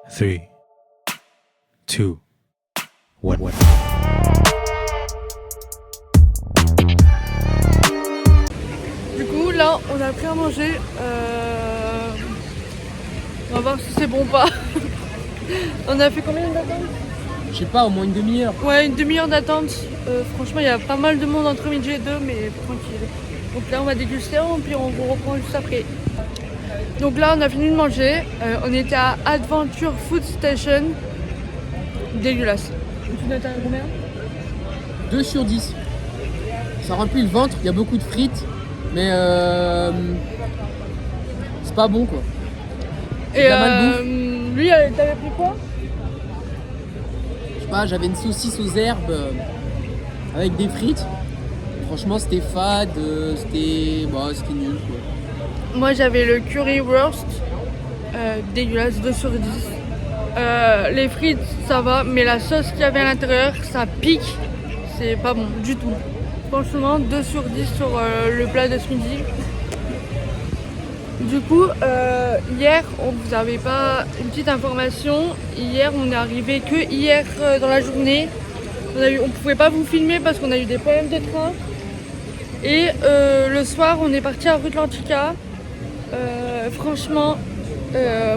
3, 2, 1. Du coup, là, on a pris à manger. On va voir si c'est bon ou pas. On a fait combien d'attente? Je sais pas, au moins une demi-heure. Ouais, une demi-heure d'attente. Franchement, il y a pas mal de monde entre midi et deux, mais tranquille. Donc là, on va déguster, puis on vous reprend juste après. Donc là, on a fini de manger. On était à Adventure Food Station. Dégueulasse. Tu notes à combien? 2 sur 10. Ça remplit le ventre, il y a beaucoup de frites, mais c'est pas bon quoi. C'est de la malbouffe. Lui, t'avais pris quoi? Je sais pas, j'avais une saucisse aux herbes avec des frites. Franchement, c'était fade, c'était nul quoi. Moi, j'avais le currywurst. Dégueulasse, 2 sur 10. Les frites, ça va, mais la sauce qu'il y avait à l'intérieur, ça pique. C'est pas bon du tout. Franchement, 2 sur 10 sur le plat de ce midi. Du coup, hier, on vous avait pas une petite information. Hier, on est arrivé que hier dans la journée. On pouvait pas vous filmer parce qu'on a eu des problèmes de train. Et le soir, on est parti à Rutlantica. Franchement,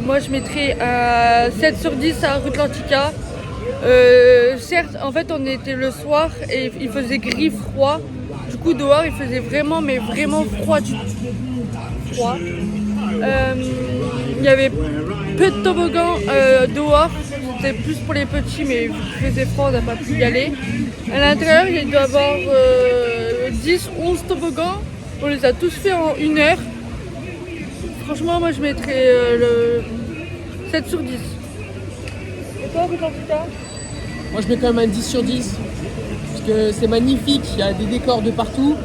moi je mettrais 7 sur 10 à Rutlantica. Certes, en fait, on était le soir et il faisait gris froid. Du coup, dehors, il faisait vraiment, mais vraiment froid. Froid. Il y avait peu de toboggans dehors. C'était plus pour les petits, mais vu qu'il faisait froid, on n'a pas pu y aller. À l'intérieur, il doit y avoir 10-11 toboggans. On les a tous fait en 1 heure. Franchement, moi je mettrais le 7 sur 10. Et toi, Rutlantica? Moi je mets quand même un 10 sur 10. Parce que c'est magnifique, il y a des décors de partout.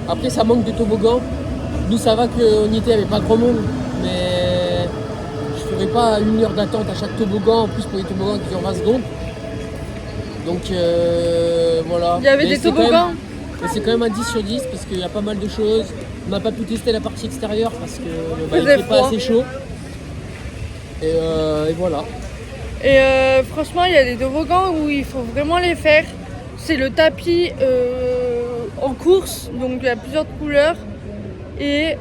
Après ça manque de toboggans. Nous ça va qu'on y était, il n'y avait pas grand monde. Mais je ne ferais pas 1 heure d'attente à chaque toboggan. En plus pour les toboggans qui durent 20 secondes. Donc voilà. Il y avait des toboggans. Mais c'est quand même un 10 sur 10 parce qu'il y a pas mal de choses. On n'a pas pu tester la partie extérieure parce que il n'était pas assez chaud. Et voilà. Et franchement, il y a des toboggans où il faut vraiment les faire. C'est le tapis en course, donc il y a plusieurs couleurs. Et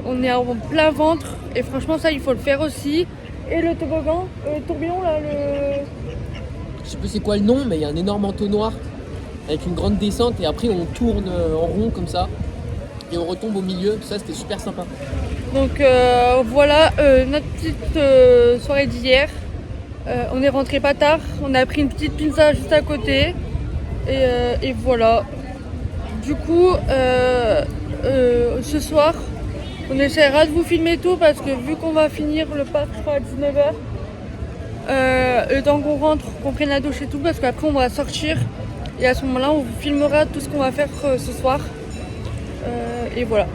on est en plein ventre. Et franchement, ça, il faut le faire aussi. Et le toboggan, le tourbillon, là, Je sais plus c'est quoi le nom, mais il y a un énorme entonnoir avec une grande descente. Et après, on tourne en rond comme ça. Et on retombe au milieu. Ça, c'était super sympa. Donc voilà notre petite soirée d'hier. On est rentré pas tard, on a pris une petite pizza juste à côté et voilà. Du coup ce soir on essaiera de vous filmer tout parce que vu qu'on va finir le parc je crois à 19h, le temps qu'on rentre, qu'on prenne la douche et tout, parce qu'après on va sortir et à ce moment là on vous filmera tout ce qu'on va faire ce soir et voilà.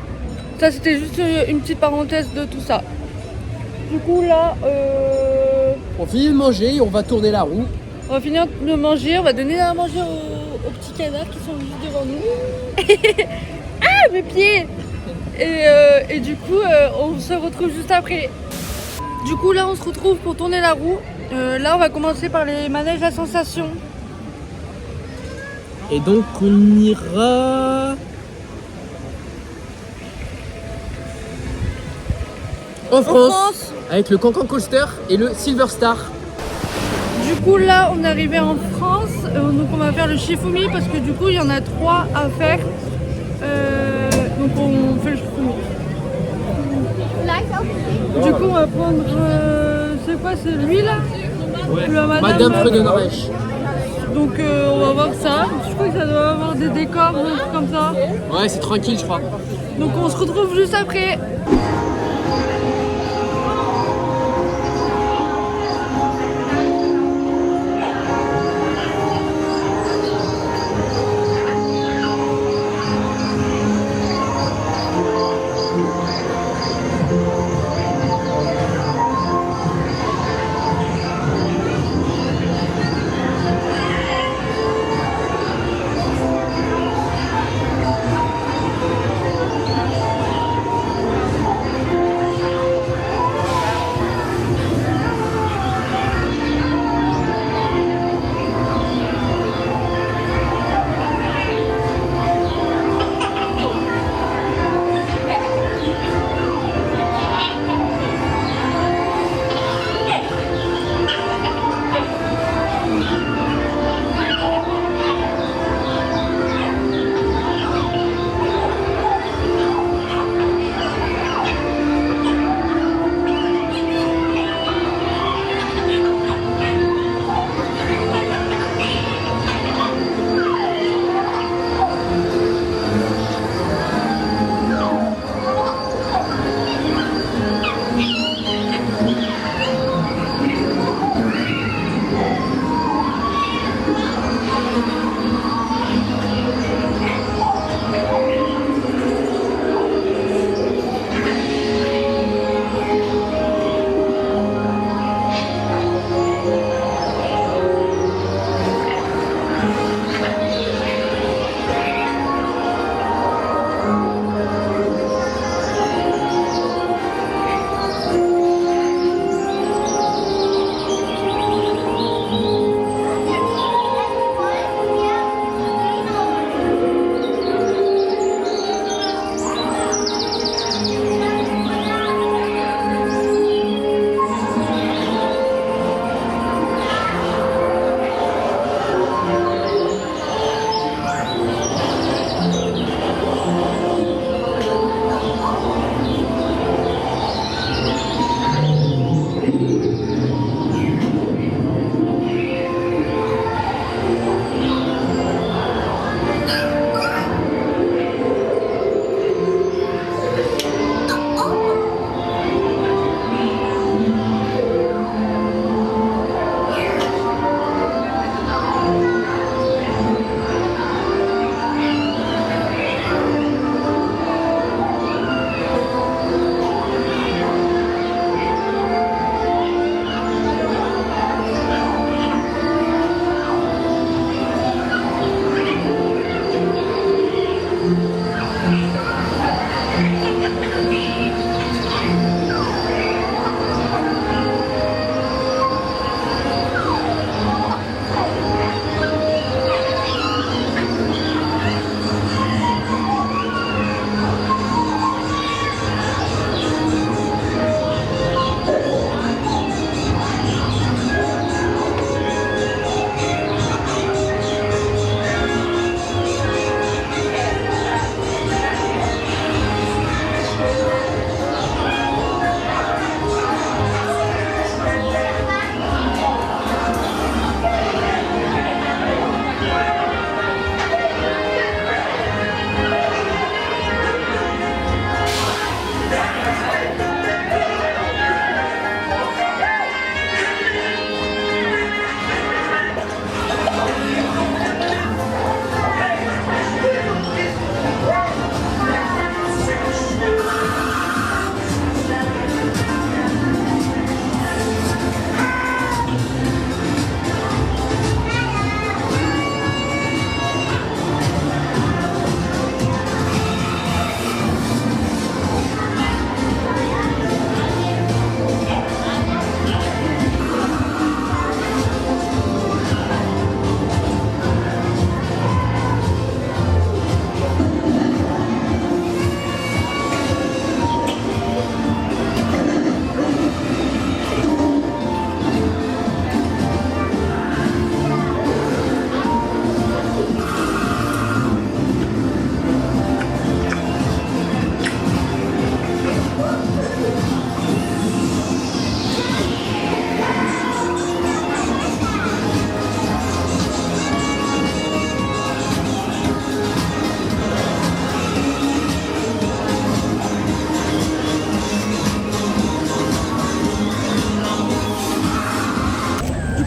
Ça c'était juste une petite parenthèse de tout ça. Du coup là On finit de manger et on va tourner la roue. on va finir de manger, on va donner à manger aux petits canards qui sont juste devant nous. Ah mes pieds. Et du coup on se retrouve juste après. Du coup là on se retrouve pour tourner la roue. Là on va commencer par les manèges à sensation. Et donc on ira en France avec le Cancan Coaster et le Silver Star. Du coup là on est arrivé en France, donc on va faire le Shifumi parce que du coup il y en a 3 à faire. Donc on fait le Shifumi. Du coup on va prendre, c'est quoi, c'est lui là? Ouais. La Madame Freudenreich. Donc on va voir ça. Je crois que ça doit avoir des décors, des trucs comme ça. Ouais, c'est tranquille je crois. Donc on se retrouve juste après.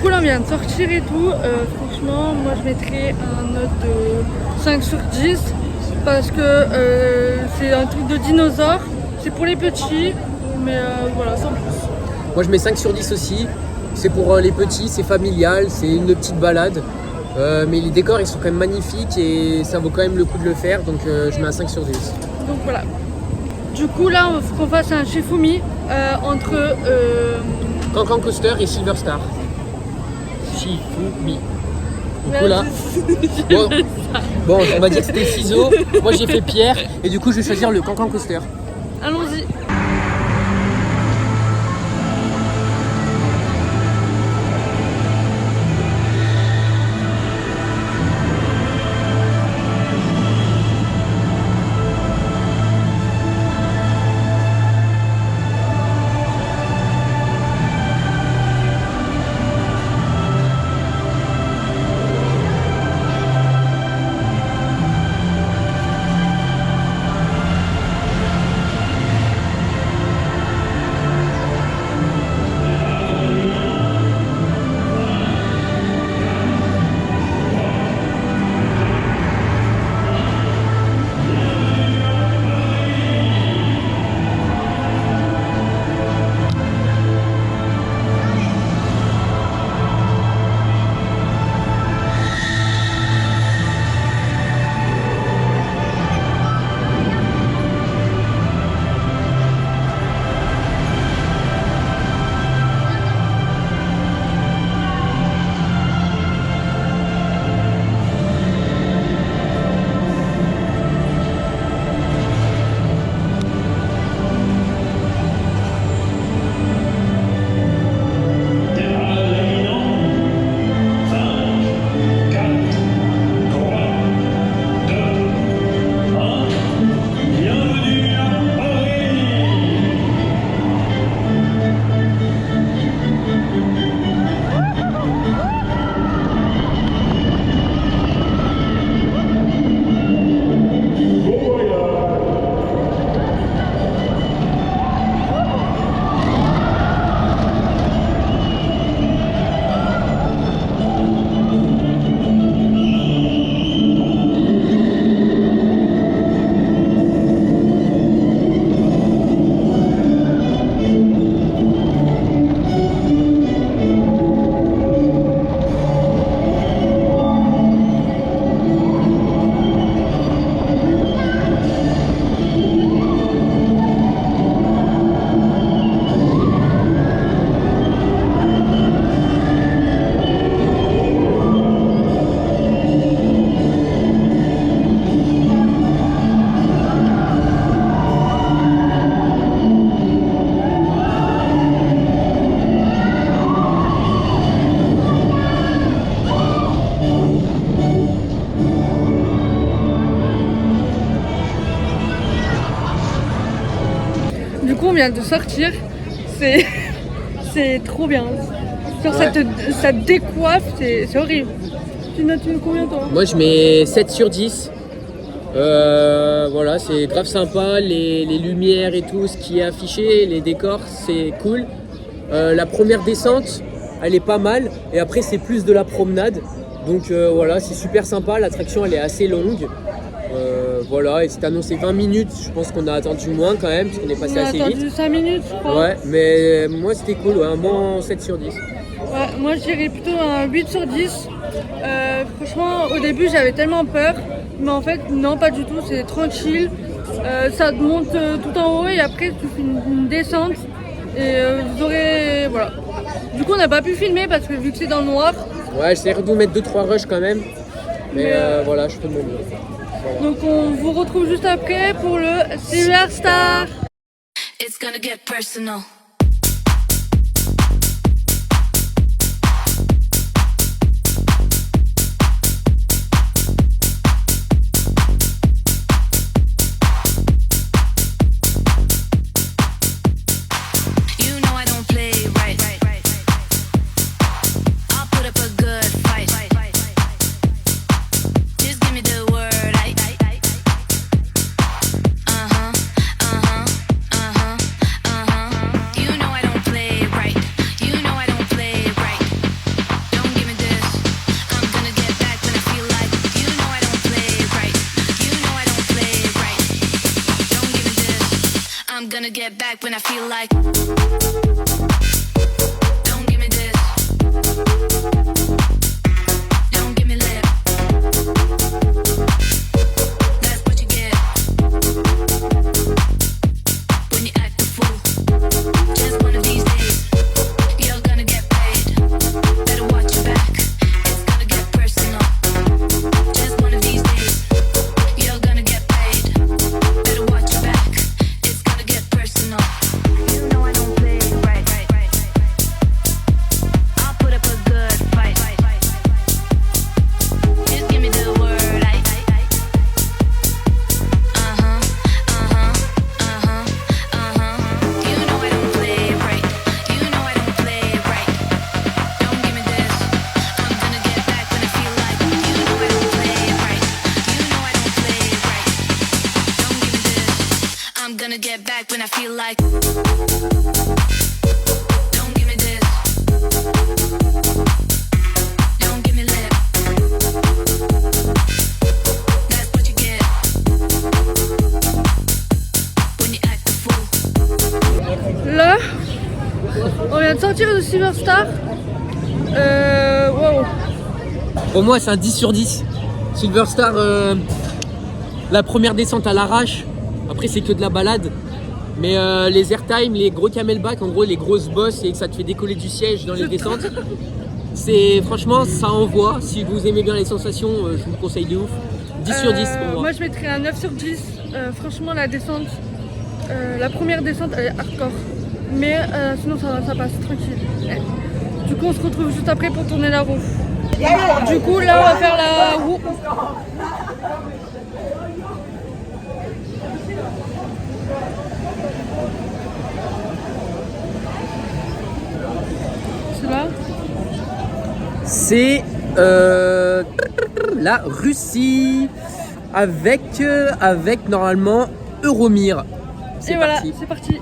coup là on vient de sortir et tout. Franchement moi je mettrais un note de 5 sur 10 parce que c'est un truc de dinosaure. C'est pour les petits, mais voilà, sans plus. Moi je mets 5 sur 10 aussi. C'est pour les petits, c'est familial, c'est une petite balade. Mais les décors ils sont quand même magnifiques et ça vaut quand même le coup de le faire. Donc je mets un 5 sur 10. Donc voilà. Du coup là il faut qu'on fasse un Shifumi entre Cancan Coaster et Silver Star. Shifumi. Du coup là, bon, on va dire que c'était ciseaux. Moi j'ai fait pierre et du coup je vais choisir le Cancan Coaster. allons-y. Du coup on vient de sortir, c'est trop bien. Genre Ouais. ça te décoiffe, c'est horrible. Tu notes combien toi? Moi je mets 7 sur 10. Voilà, c'est grave sympa, les lumières et tout, ce qui est affiché, les décors, c'est cool. La première descente, elle est pas mal, et après c'est plus de la promenade. Donc voilà, c'est super sympa, l'attraction elle est assez longue. Voilà, et c'est annoncé 20 minutes, je pense qu'on a attendu moins quand même, parce qu'on est passé On a assez attendu vite. 5 minutes je crois. Ouais, mais moi c'était cool, ouais, un bon 7 sur 10. Ouais, moi je dirais plutôt un 8 sur 10. Franchement au début j'avais tellement peur, mais en fait non pas du tout, c'est tranquille. Ça te monte tout en haut et après tu fais une descente et vous aurez... Voilà. Du coup on n'a pas pu filmer parce que vu que c'est dans le noir. Ouais, j'essaierai de vous mettre 2-3 rushs quand même, mais voilà, je fais de mon mieux. Voilà. Donc on vous retrouve juste après pour le Silver Star. It's gonna get personal. You know I don't play right. I'll put up a good fight. Just give me the word. get back when I feel like. Don't give me this. Don't give me lip. That's what you get when you act a fool. Just one of these days, you're gonna get paid. Better watch your back. It's gonna get personal. Just one of these days, you're gonna get paid. Better watch your back. It's gonna get personal. You know I don't play right. I'll put up a good fight. Just give me the word. You know I don't play right. You know I don't play right. Don't give me this. I'm gonna get back when I feel like. You know I don't play right. You know I don't play right. Don't give me this. I'm gonna get back when I feel like. Don't give me this. Don't give me lip. That's what you get when you act a fool. Là, on vient de sortir de Silverstar. Wow. Pour moi, c'est un 10 sur 10. Silverstar, la première descente à l'arrache. Après, c'est que de la balade. Mais les airtime, les gros camelback, en gros, les grosses bosses et que ça te fait décoller du siège dans les descentes. C'est franchement, ça envoie. Si vous aimez bien les sensations, je vous le conseille de ouf. 10 sur 10 pour moi. Moi, je mettrais un 9 sur 10. Franchement, la descente, la première descente, elle est hardcore. Mais sinon, ça passe tranquille. Du coup, on se retrouve juste après pour tourner la roue. Du coup, là, on va faire la roue. C'est là. C'est la Russie avec normalement Euromir. C'est Et voilà, parti. c'est parti.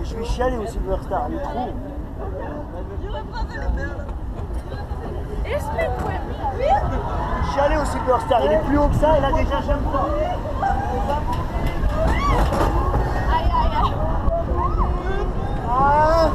Je vais chialer au Silverstar, il est trop. Chialer au Silverstar, il est plus haut que ça et là déjà j'aime pas. Aïe aïe. Ah,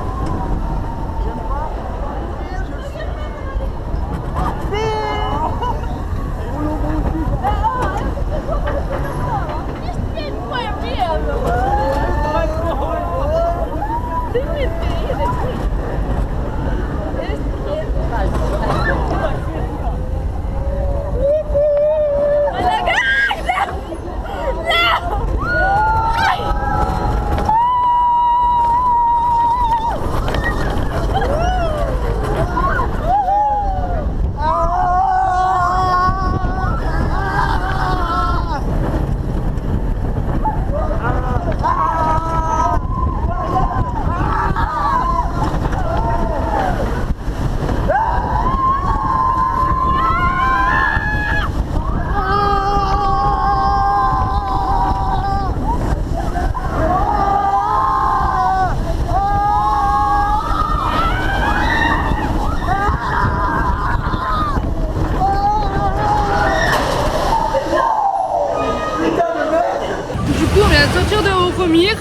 Du coup, on vient de sortir de Euromir.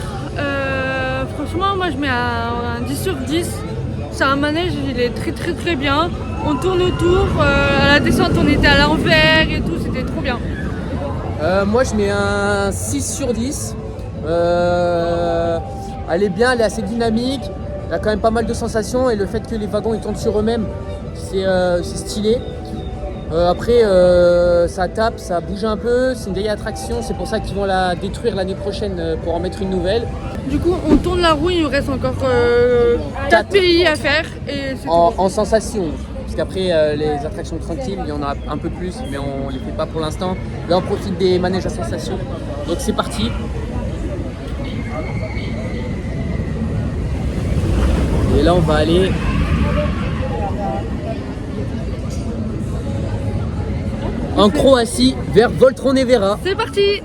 Franchement, moi je mets un 10 sur 10. C'est un manège, il est très bien. On tourne autour. À la descente, on était à l'envers et tout, c'était trop bien. Moi je mets un 6 sur 10. Elle est bien, elle est assez dynamique. Il y a quand même pas mal de sensations et le fait que les wagons ils tournent sur eux-mêmes, c'est stylé. Après, ça tape, ça bouge un peu, c'est une vieille attraction, c'est pour ça qu'ils vont la détruire l'année prochaine pour en mettre une nouvelle. Du coup, on tourne la roue, il nous reste encore 4 pays à faire et c'est tout. En sensation, parce qu'après les attractions tranquilles, il y en a un peu plus, mais on les fait pas pour l'instant. Là, on profite des manèges à sensation. Donc c'est parti. Et là, on va aller en Croatie vers Voltron Nevera. C'est parti!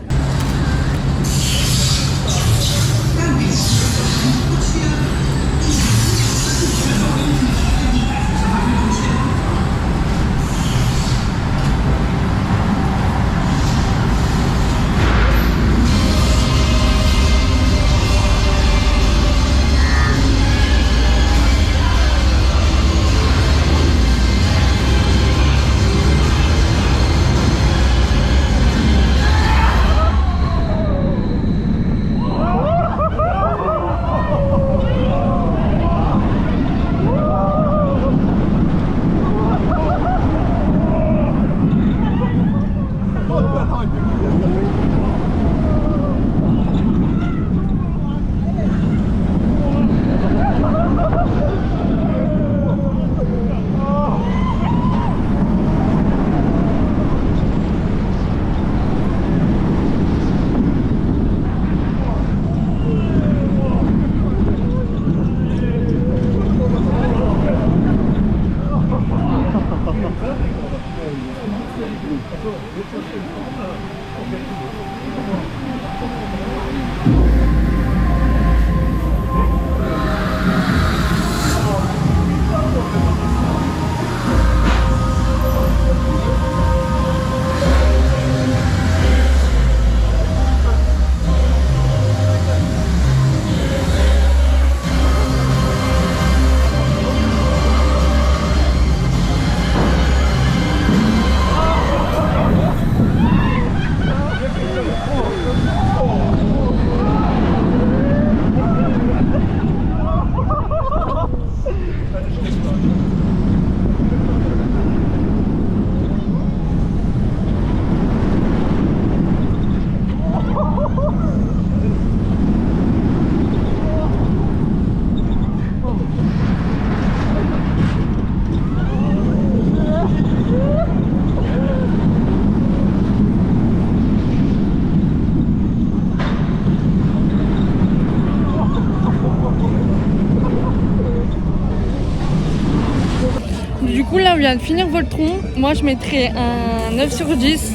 Du coup là on vient de finir Voltron, moi je mettrais un 9 sur 10,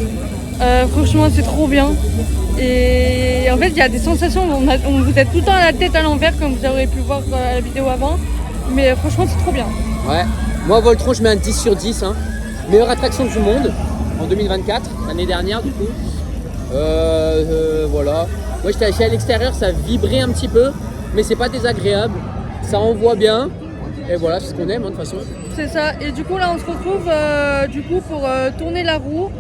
franchement c'est trop bien. Et en fait il y a des sensations, on vous êtes tout le temps à la tête à l'envers comme vous aurez pu voir la vidéo avant, mais franchement c'est trop bien. Ouais, moi Voltron je mets un 10 sur 10, hein. Meilleure attraction du monde en 2024, l'année dernière du coup. Voilà, moi j'étais à l'extérieur, ça vibrait un petit peu, mais c'est pas désagréable. ça envoie bien. Et voilà, c'est ce qu'on aime hein, de toute façon. C'est ça. Et du coup, là, on se retrouve pour tourner la roue.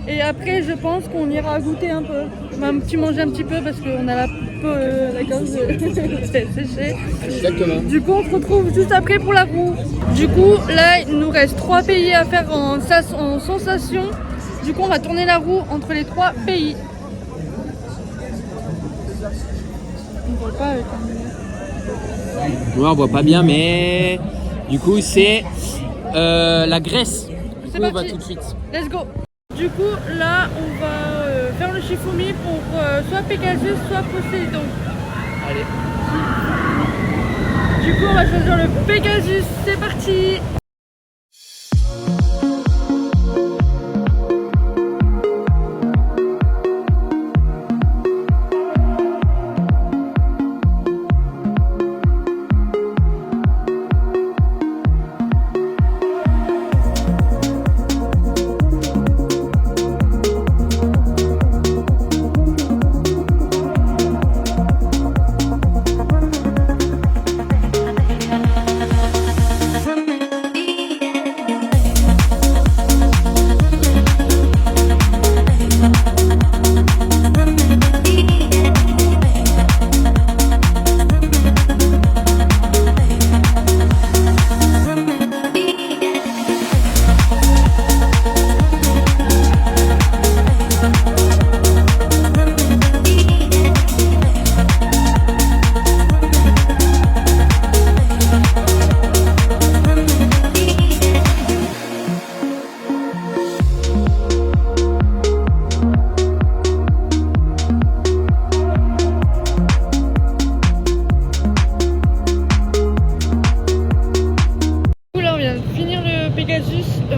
Et après, je pense qu'on ira goûter un peu. On va manger un petit peu parce qu'on a la gorge séchée. Exactement. Du coup, on se retrouve juste après pour la roue. Du coup, là, il nous reste 3 pays à faire en sensation. Du coup, on va tourner la roue entre les 3 pays. On voit pas avec Ouais, on voit pas bien, mais du coup, c'est la Grèce. C'est On va parti. tout de suite. Let's go. Du coup, là, on va faire le Shifumi pour soit Pegasus, soit Poséidon. Allez. Du coup, on va choisir le Pegasus. C'est parti.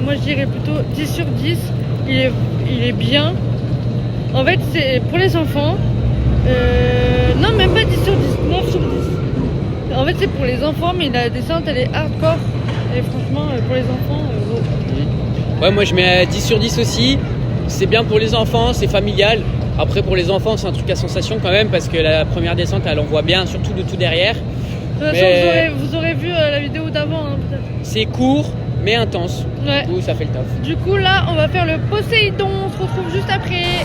Moi je dirais plutôt 10 sur 10. Il est bien. En fait, c'est pour les enfants. Non, même pas 10 sur 10, 9 sur 10. En fait, c'est pour les enfants, mais la descente elle est hardcore. Et franchement, pour les enfants, Ouais, moi je mets 10 sur 10 aussi. C'est bien pour les enfants, c'est familial. Après, pour les enfants, c'est un truc à sensation quand même parce que la première descente, elle envoie bien, surtout de tout derrière. de toute façon, Mais- vous aurez vu la vidéo d'avant, hein, peut-être. C'est court, mais intense. Ouais. Du coup, ça fait le taf. Du coup, là, on va faire le Poséidon. On se retrouve juste après.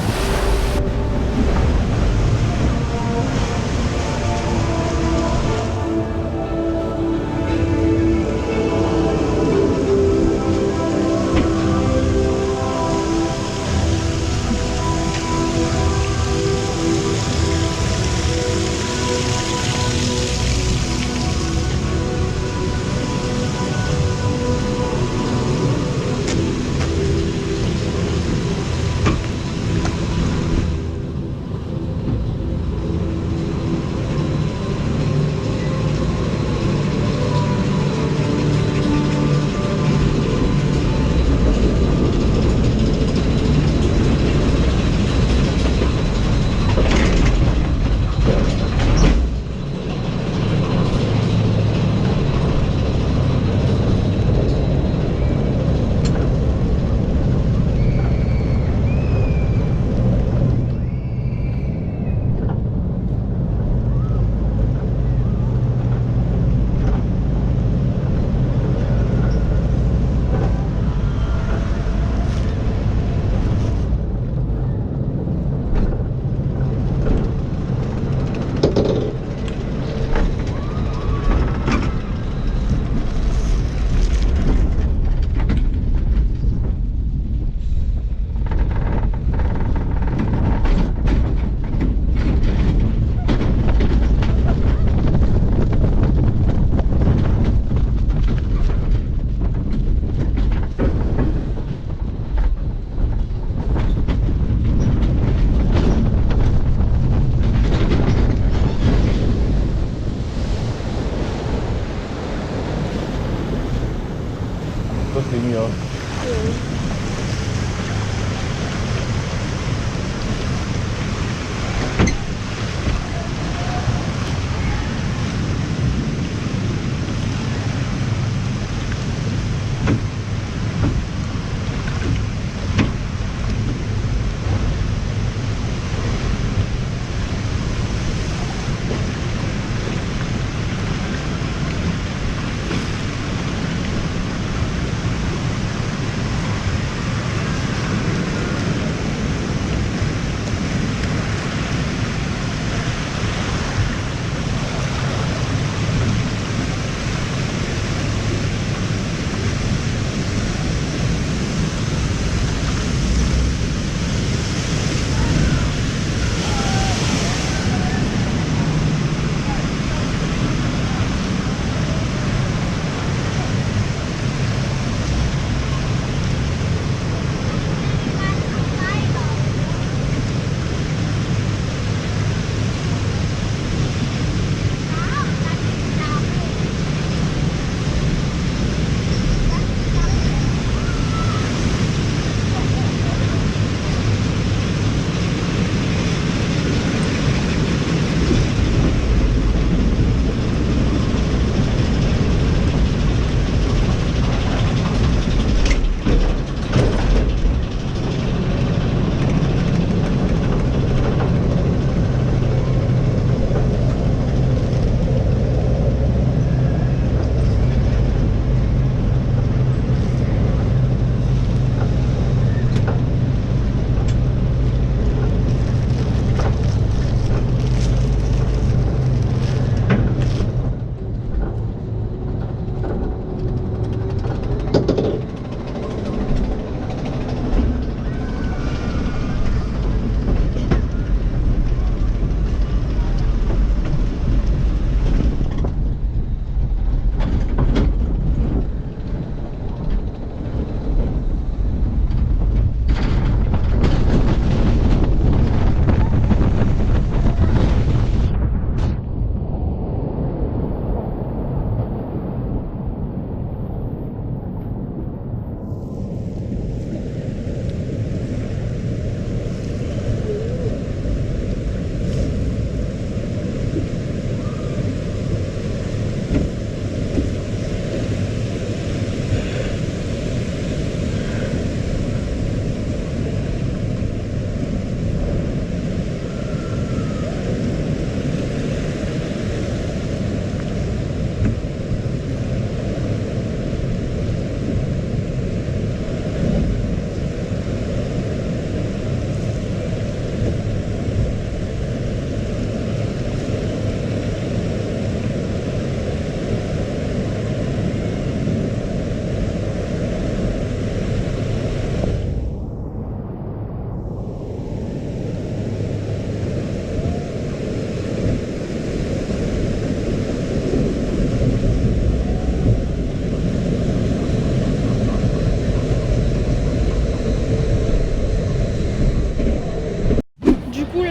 Toi, c'est mieux. Hein.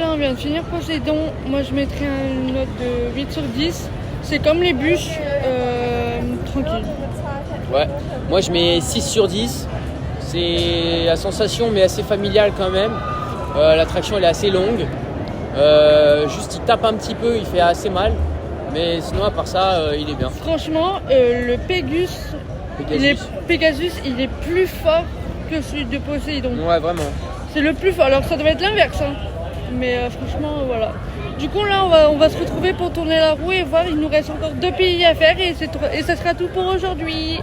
On vient de finir Poséidon. Moi je mettrais une note de 8 sur 10. C'est comme les bûches, tranquille. Ouais, moi je mets 6 sur 10. C'est la sensation mais assez familiale quand même. L'attraction elle est assez longue. Juste il tape un petit peu, il fait assez mal. Mais sinon à part ça, il est bien. Franchement, le Pegasus, il est plus fort que celui de Poséidon. Ouais, vraiment. C'est le plus fort. Alors ça devait être l'inverse. Hein. Mais franchement, voilà. Du coup, là, on va se retrouver pour tourner la roue et voir. Il nous reste encore 2 pays à faire et ça sera tout pour aujourd'hui.